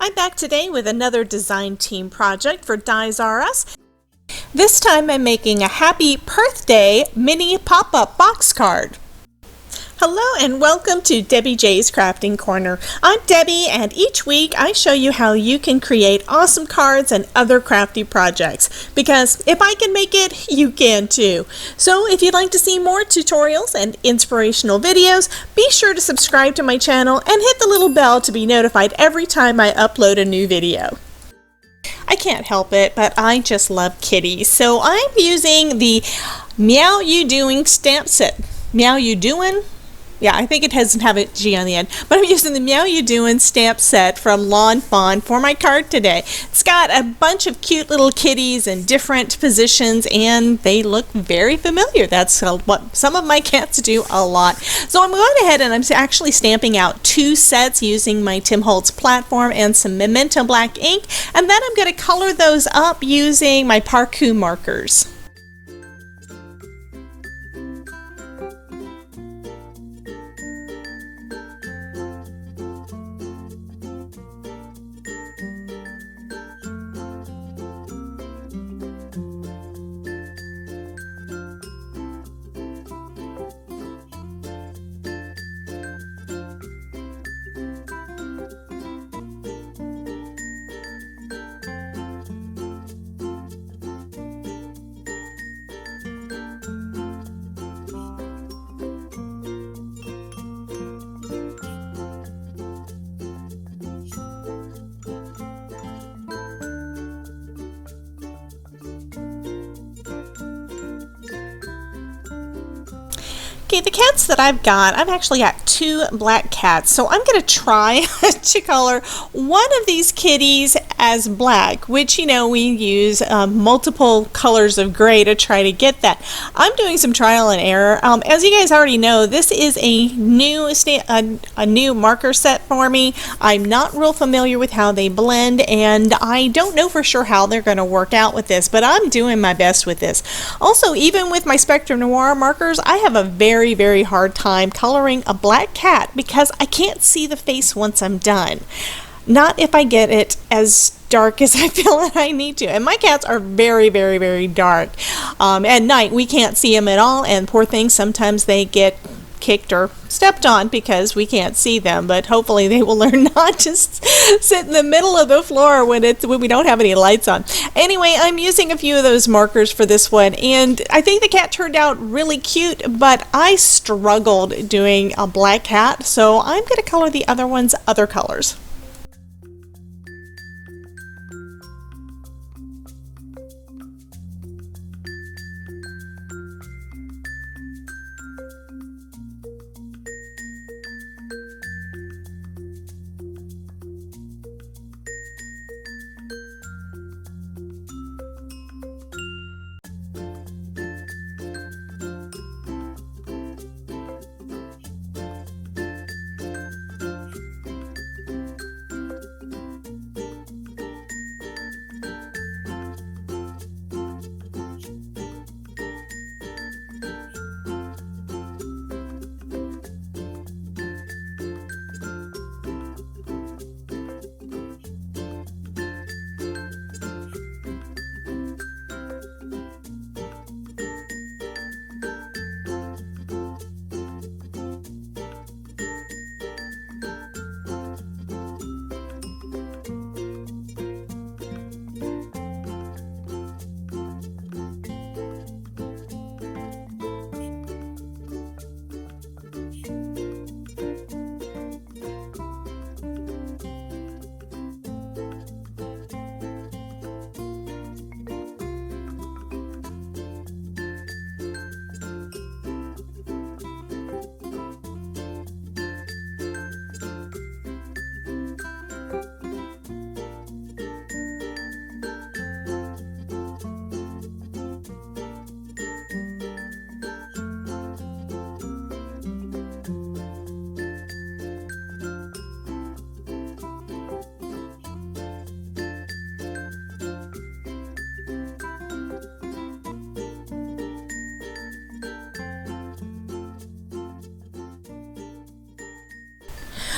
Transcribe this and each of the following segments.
I'm back today with another design team project for DiesRUs. This time I'm making a Happy Purthday mini pop-up box card. Hello and welcome to Debbie J's Crafting Corner. I'm Debbie and each week I show you how you can create awesome cards and other crafty projects. Because if I can make it, you can too. So if you'd like to see more tutorials and inspirational videos, be sure to subscribe to my channel and hit the little bell to be notified every time I upload a new video. I can't help it, but I just love kitties. So I'm using the Meow You Doing stamp set. Meow You Doing? Yeah, I think it doesn't have a G on the end, but I'm using the Meow You Doin' stamp set from Lawn Fawn for my card today. It's got a bunch of cute little kitties in different positions, and they look very familiar. That's what some of my cats do a lot. So I'm going ahead and I'm actually stamping out two sets using my Tim Holtz platform and some Memento black ink, and then I'm going to color those up using my Parku markers. Okay, the cats that I've actually got two black cats, so I'm going to try to color one of these kitties as black, which, you know, we use multiple colors of gray to try to get that. I'm doing some trial and error. As you guys already know, this is a new marker set for me. I'm not real familiar with how they blend, and I don't know for sure how they're going to work out with this, but I'm doing my best with this. Also, even with my Spectrum Noir markers, I have a very hard time coloring a black cat because I can't see the face once I'm done. Not if I get it as dark as I feel that I need to. And my cats are very dark. At night we can't see them at all, and poor things, sometimes they get kicked or stepped on because we can't see them, but hopefully they will learn not to sit in the middle of the floor when we don't have any lights on. Anyway, I'm using a few of those markers for this one, and I think the cat turned out really cute, but I struggled doing a black cat, so I'm going to color the other ones other colors.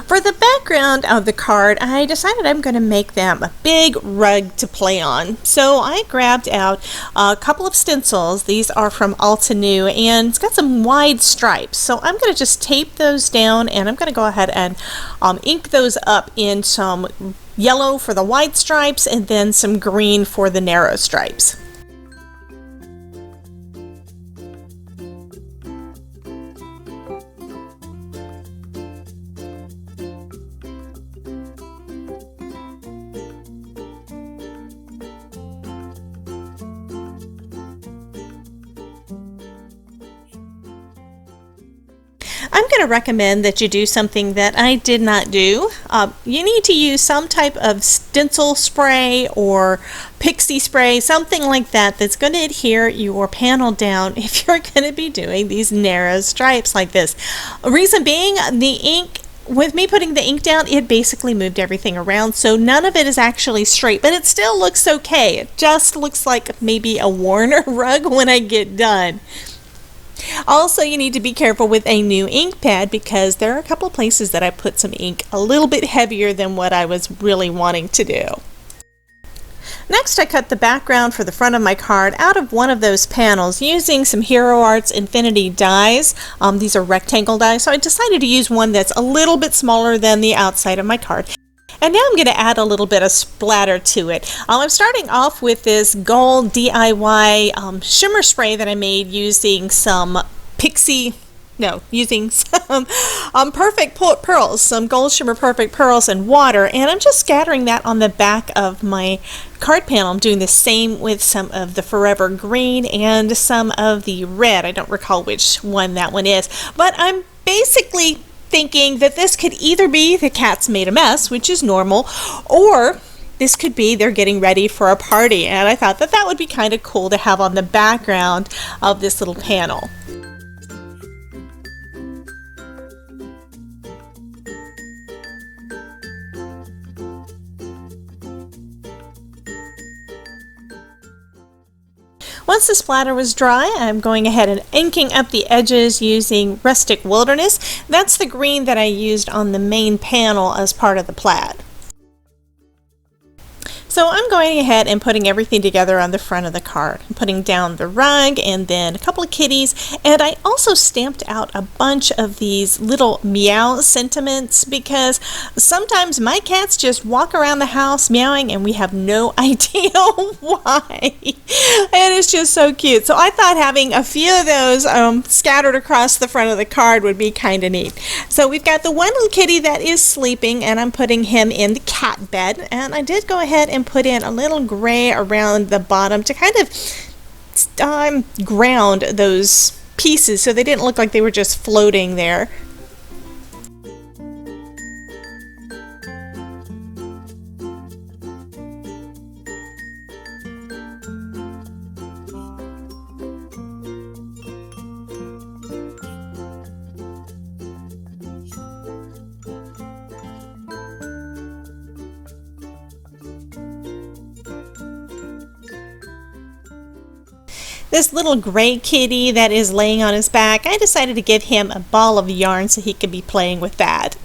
For the background of the card, I decided I'm going to make them a big rug to play on. So I grabbed out a couple of stencils. These are from Altenew, and it's got some wide stripes. So I'm going to just tape those down, and I'm going to go ahead and ink those up in some yellow for the wide stripes and then some green for the narrow stripes. I'm going to recommend that you do something that I did not do. You need to use some type of stencil spray or pixie spray, something like that, that's going to adhere your panel down if you're going to be doing these narrow stripes like this. Reason being, the ink, with me putting the ink down, it basically moved everything around, so none of it is actually straight, but it still looks okay. It just looks like maybe a worn rug when I get done. Also, you need to be careful with a new ink pad because there are a couple of places that I put some ink a little bit heavier than what I was really wanting to do. Next, I cut the background for the front of my card out of one of those panels using some Hero Arts Infinity dies. These are rectangle dies, so I decided to use one that's a little bit smaller than the outside of my card. And now I'm going to add a little bit of splatter to it. I'm starting off with this gold DIY shimmer spray that I made using some using some perfect pearls, some gold shimmer perfect pearls and water, and I'm just scattering that on the back of my card panel. I'm doing the same with some of the Forever Green and some of the red. I don't recall which one that one is, but I'm basically thinking that this could either be the cat's made a mess, which is normal, or this could be they're getting ready for a party, and I thought that that would be kind of cool to have on the background of this little panel. Once the splatter was dry, I'm going ahead and inking up the edges using Rustic Wilderness. That's the green that I used on the main panel as part of the plaid. So I'm going ahead and putting everything together on the front of the card. I'm putting down the rug and then a couple of kitties, and I also stamped out a bunch of these little meow sentiments because sometimes my cats just walk around the house meowing and we have no idea why. And it's just so cute. So I thought having a few of those scattered across the front of the card would be kind of neat. So we've got the one little kitty that is sleeping, and I'm putting him in the cat bed, and I did go ahead and put in a little gray around the bottom to kind of ground those pieces so they didn't look like they were just floating there. This little gray kitty that is laying on his back, I decided to give him a ball of yarn so he could be playing with that.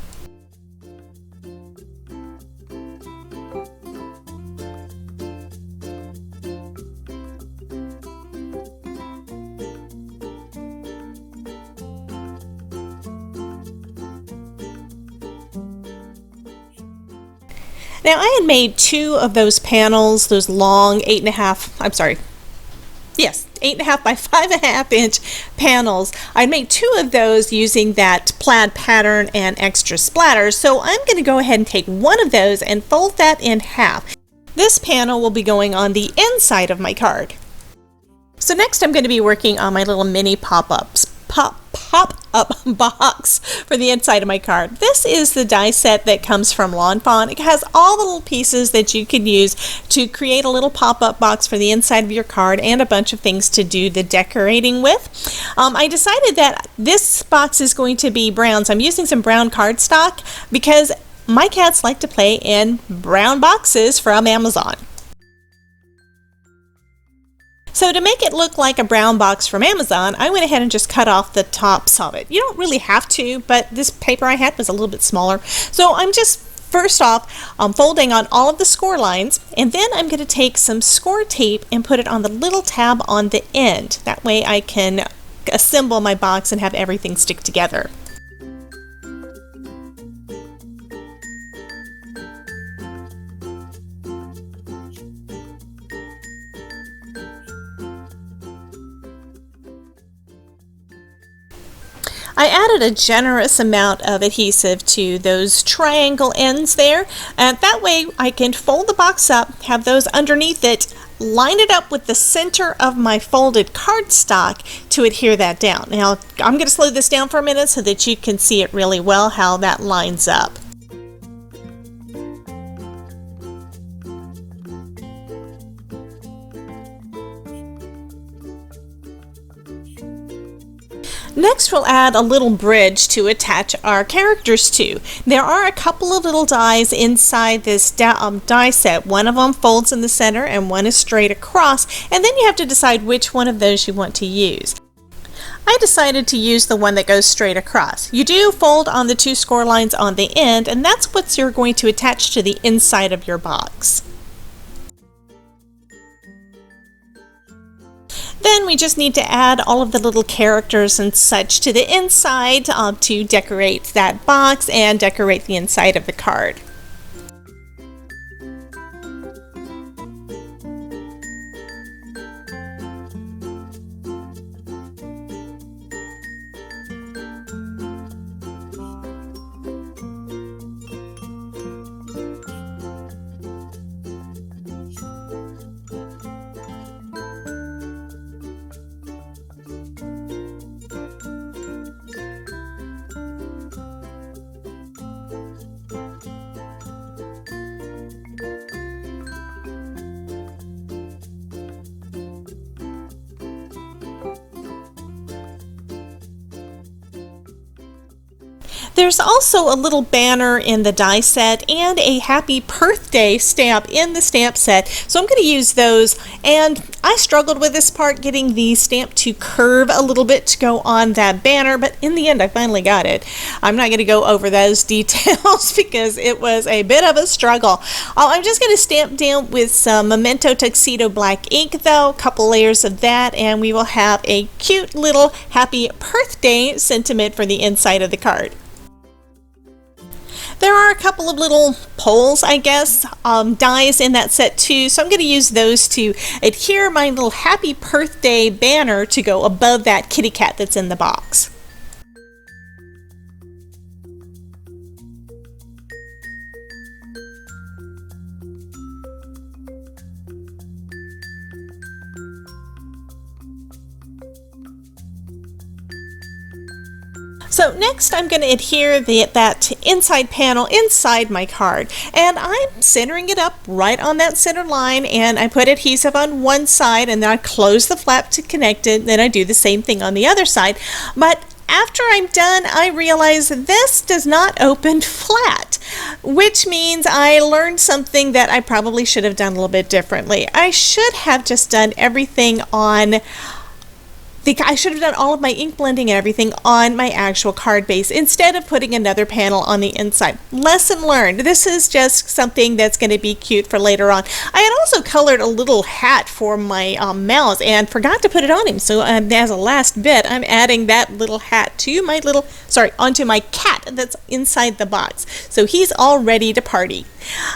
Now I had made two of those panels, those long 8.5 by 5.5 inch panels. I made two of those using that plaid pattern and extra splatter, so I'm going to go ahead and take one of those and fold that in half. This panel will be going on the inside of my card. So next I'm going to be working on my little mini pop-up box for the inside of my card. This is the die set that comes from Lawn Fawn. It has all the little pieces that you can use to create a little pop-up box for the inside of your card and a bunch of things to do the decorating with. I decided that this box is going to be brown, so I'm using some brown cardstock because my cats like to play in brown boxes from Amazon. So to make it look like a brown box from Amazon, I went ahead and just cut off the tops of it. You don't really have to, but this paper I had was a little bit smaller. So I'm just first off folding on all of the score lines, and then I'm going to take some score tape and put it on the little tab on the end. That way I can assemble my box and have everything stick together. I added a generous amount of adhesive to those triangle ends there, and that way I can fold the box up, have those underneath it, line it up with the center of my folded cardstock to adhere that down. Now I'm going to slow this down for a minute so that you can see it really well how that lines up. Next, we'll add a little bridge to attach our characters to. There are a couple of little dies inside this die set. One of them folds in the center and one is straight across, and then you have to decide which one of those you want to use. I decided to use the one that goes straight across. You do fold on the two score lines on the end, and that's what you're going to attach to the inside of your box. Then we just need to add all of the little characters and such to the inside to decorate that box and decorate the inside of the card. There's also a little banner in the die set and a happy Purthday stamp in the stamp set, so I'm going to use those. And I struggled with this part, getting the stamp to curve a little bit to go on that banner, but in the end I finally got it. I'm not going to go over those details because it was a bit of a struggle. I'm just going to stamp down with some Memento Tuxedo black ink though, a couple layers of that, and we will have a cute little happy Purthday sentiment for the inside of the card. There are a couple of little poles, I guess, dies in that set too, so I'm going to use those to adhere my little happy Purthday banner to go above that kitty cat that's in the box. So next I'm going to adhere that inside panel inside my card, and I'm centering it up right on that center line, and I put adhesive on one side and then I close the flap to connect it, then I do the same thing on the other side. But after I'm done, I realize this does not open flat, which means I learned something that I probably should have done a little bit differently. I should have just done everything on I should have done all of my ink blending and everything on my actual card base instead of putting another panel on the inside. Lesson learned. This is just something that's going to be cute for later on. I had also colored a little hat for my mouse and forgot to put it on him. So as a last bit, I'm adding that little hat to my onto my cat that's inside the box. So he's all ready to party.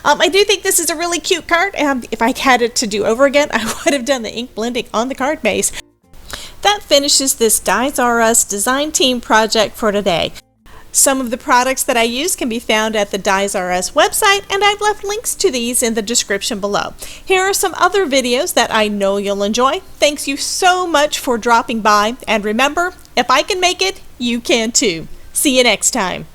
I do think this is a really cute card. If I had it to do over again, I would have done the ink blending on the card base. That finishes this DiesRUs design team project for today. Some of the products that I use can be found at the DiesRUs website, and I've left links to these in the description below. Here are some other videos that I know you'll enjoy. Thanks you so much for dropping by, and remember, if I can make it, you can too. See you next time.